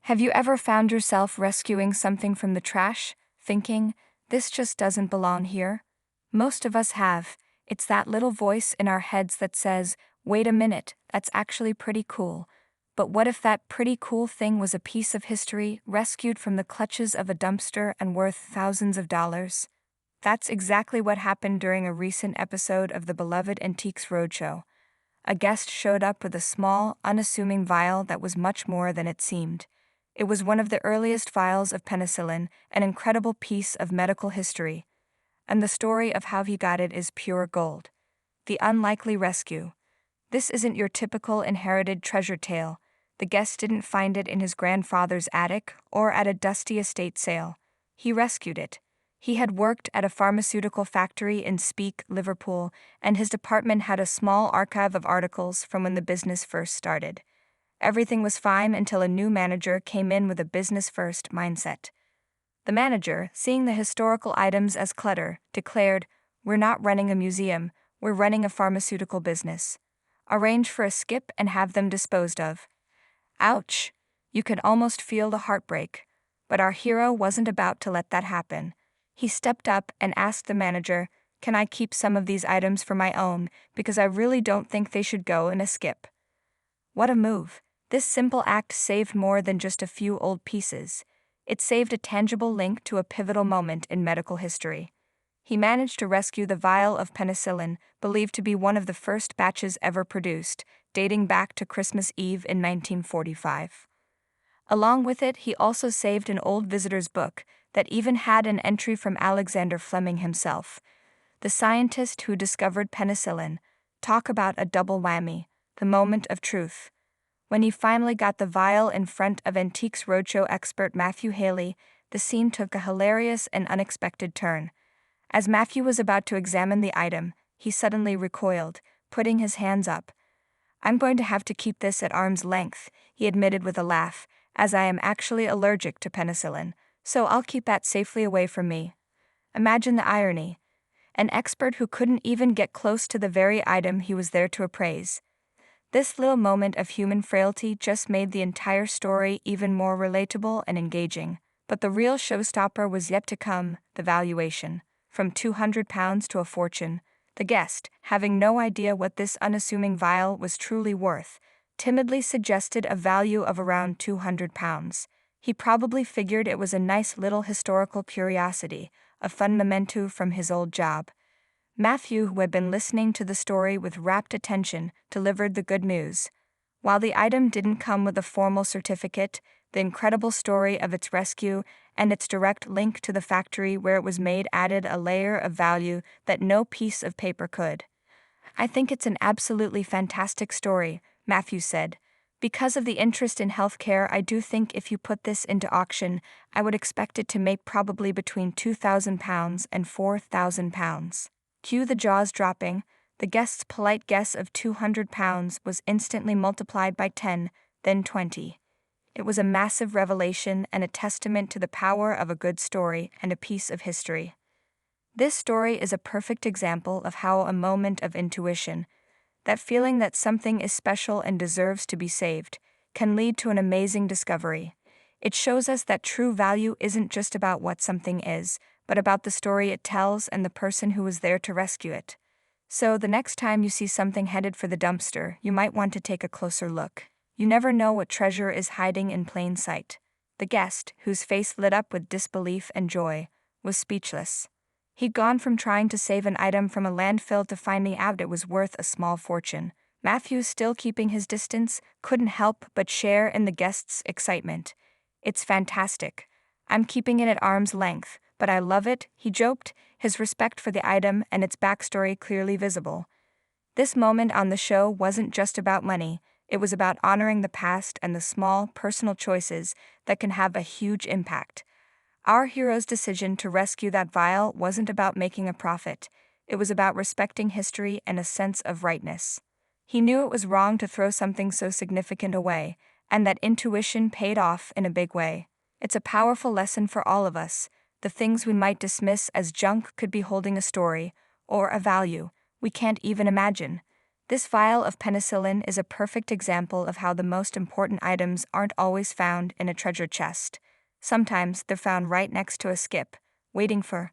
Have you ever found yourself rescuing something from the trash, thinking, this just doesn't belong here? Most of us have. It's that little voice in our heads that says, wait a minute, that's actually pretty cool. But what if that pretty cool thing was a piece of history rescued from the clutches of a dumpster and worth thousands of dollars? That's exactly what happened during a recent episode of the beloved Antiques Roadshow. A guest showed up with a small, unassuming vial that was much more than it seemed. It was one of the earliest vials of penicillin, an incredible piece of medical history. And the story of how he got it is pure gold. The unlikely rescue. This isn't your typical inherited treasure tale. The guest didn't find it in his grandfather's attic or at a dusty estate sale. He rescued it. He had worked at a pharmaceutical factory in Speke, Liverpool, and his department had a small archive of articles from when the business first started. Everything was fine until a new manager came in with a business-first mindset. The manager, seeing the historical items as clutter, declared, "We're not running a museum, we're running a pharmaceutical business. Arrange for a skip and have them disposed of." Ouch! You could almost feel the heartbreak. But our hero wasn't about to let that happen. He stepped up and asked the manager, "Can I keep some of these items for my own, because I really don't think they should go in a skip?" What a move! This simple act saved more than just a few old pieces. It saved a tangible link to a pivotal moment in medical history. He managed to rescue the vial of penicillin, believed to be one of the first batches ever produced, dating back to Christmas Eve in 1945. Along with it, he also saved an old visitor's book that even had an entry from Alexander Fleming himself, the scientist who discovered penicillin. Talk about a double whammy, the moment of truth. When he finally got the vial in front of Antiques Roadshow expert Matthew Haley, the scene took a hilarious and unexpected turn. As Matthew was about to examine the item, he suddenly recoiled, putting his hands up. "I'm going to have to keep this at arm's length," he admitted with a laugh, "as I am actually allergic to penicillin, so I'll keep that safely away from me." Imagine the irony. An expert who couldn't even get close to the very item he was there to appraise. This little moment of human frailty just made the entire story even more relatable and engaging. But the real showstopper was yet to come, the valuation. From £200 to a fortune. The guest, having no idea what this unassuming vial was truly worth, timidly suggested a value of around £200. He probably figured it was a nice little historical curiosity, a fun memento from his old job. Matthew, who had been listening to the story with rapt attention, delivered the good news. While the item didn't come with a formal certificate, the incredible story of its rescue and its direct link to the factory where it was made added a layer of value that no piece of paper could. "I think it's an absolutely fantastic story," Matthew said. "Because of the interest in healthcare, I do think if you put this into auction, I would expect it to make probably between £2,000 and £4,000. Cue the jaws dropping. The guest's polite guess of £200 was instantly multiplied by 10, then 20. It was a massive revelation and a testament to the power of a good story and a piece of history. This story is a perfect example of how a moment of intuition, that feeling that something is special and deserves to be saved, can lead to an amazing discovery. It shows us that true value isn't just about what something is, but about the story it tells and the person who was there to rescue it. So the next time you see something headed for the dumpster, you might want to take a closer look. You never know what treasure is hiding in plain sight. The guest, whose face lit up with disbelief and joy, was speechless. He'd gone from trying to save an item from a landfill to finding out it was worth a small fortune. Matthew, still keeping his distance, couldn't help but share in the guest's excitement. "It's fantastic. I'm keeping it at arm's length, but I love it," he joked, his respect for the item and its backstory clearly visible. This moment on the show wasn't just about money, it was about honoring the past and the small, personal choices that can have a huge impact. Our hero's decision to rescue that vial wasn't about making a profit, it was about respecting history and a sense of rightness. He knew it was wrong to throw something so significant away, and that intuition paid off in a big way. It's a powerful lesson for all of us. The things we might dismiss as junk could be holding a story, or a value, we can't even imagine. This vial of penicillin is a perfect example of how the most important items aren't always found in a treasure chest. Sometimes they're found right next to a skip, waiting for